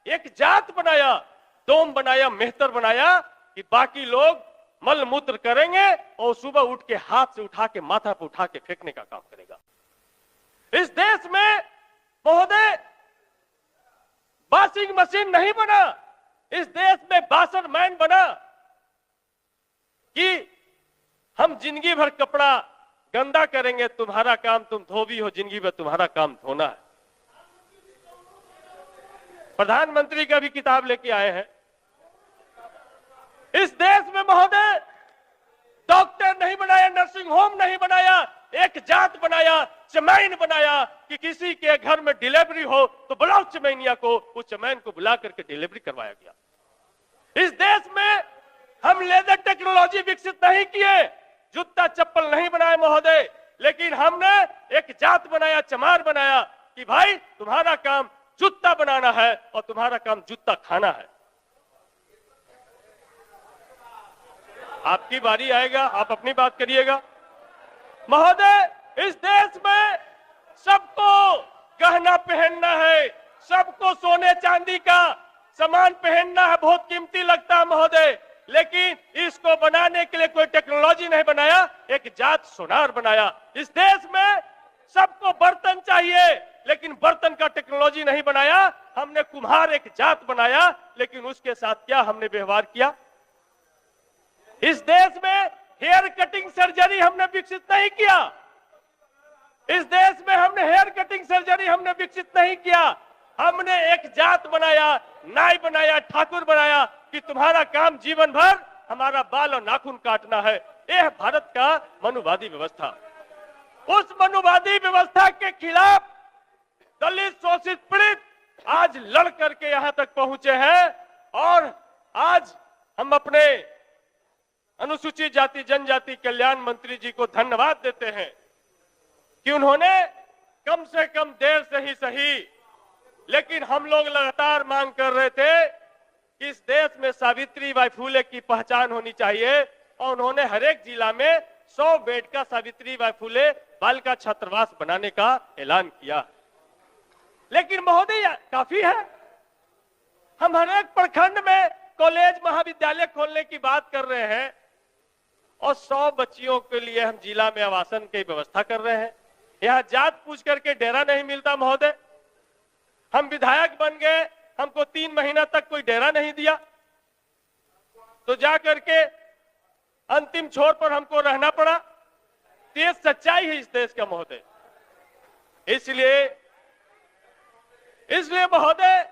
एक जात बनाया, डोम बनाया, मेहतर बनाया कि बाकी लोग मल मूत्र करेंगे और सुबह उठ के हाथ से उठा के माथा पर उठा के फेंकने का काम करेगा। इस देश में महोदय वॉशिंग मशीन नहीं बना, इस देश में बासन मैन बना कि हम जिंदगी भर कपड़ा गंदा करेंगे, तुम्हारा काम तुम धोबी हो, जिंदगी भर तुम्हारा काम धोना है। प्रधानमंत्री का भी किताब लेके आए हैं। इस देश में महोदय डॉक्टर नहीं बनाया, नर्सिंग होम नहीं बनाया, एक जात बनाया, चमैन बनाया कि किसी के घर में डिलीवरी हो तो बुलाओ चमैनिया को, उस चमैन को बुला करके डिलीवरी करवाया गया। इस देश में हम लेजर टेक्नोलॉजी विकसित नहीं किए, जूता चप्पल नहीं बनाए महोदय, लेकिन हमने एक जात बनाया, चमार बनाया कि भाई तुम्हारा काम जूता बनाना है और तुम्हारा काम जूता खाना है। आपकी बारी आएगा, आप अपनी बात करिएगा। महोदय इस देश में सबको गहना पहनना है, सबको सोने चांदी का सामान पहनना है, बहुत कीमती लगता है महोदय, लेकिन इसको बनाने के लिए कोई टेक्नोलॉजी नहीं बनाया, एक जात सोनार बनाया। इस देश में सबको बर्तन चाहिए, लेकिन बर्तन का टेक्नोलॉजी नहीं बनाया, हमने कुम्हार एक जात बनाया, लेकिन उसके साथ क्या हमने व्यवहार किया। इस देश में हेयर कटिंग सर्जरी हमने विकसित नहीं किया, इस देश में हमने हेयर कटिंग सर्जरी हमने विकसित नहीं किया, हमने एक जात बनाया, नाई बनाया, ठाकुर बनाया कि तुम्हारा काम जीवन भर हमारा बाल और नाखून काटना है। यह भारत का मनुवादी व्यवस्था। उस मनुवादी व्यवस्था के खिलाफ दलित, शोषित, पीड़ित आज लड़ करके यहां तक पहुंचे हैं और आज हम अपने अनुसूचित जाति जनजाति कल्याण मंत्री जी को धन्यवाद देते हैं कि उन्होंने कम से कम देर से ही सही, लेकिन हम लोग लगातार मांग कर रहे थे कि इस देश में सावित्रीबाई फुले की पहचान होनी चाहिए और उन्होंने हर एक जिला में 100 बेड का सावित्रीबाई फुले बालिका छात्रावास बनाने का ऐलान किया। लेकिन महोदय काफी है, हम हर एक प्रखंड में कॉलेज महाविद्यालय खोलने की बात कर रहे हैं और 100 बच्चियों के लिए हम जिला में आवासन की व्यवस्था कर रहे हैं। यहाँ जात पूछ करके डेरा नहीं मिलता महोदय। हम विधायक बन गए, हमको 3 महीना तक कोई डेरा नहीं दिया, तो जा करके अंतिम छोर पर हमको रहना पड़ा। ये सच्चाई है इस देश का महोदय। इसलिए महोदय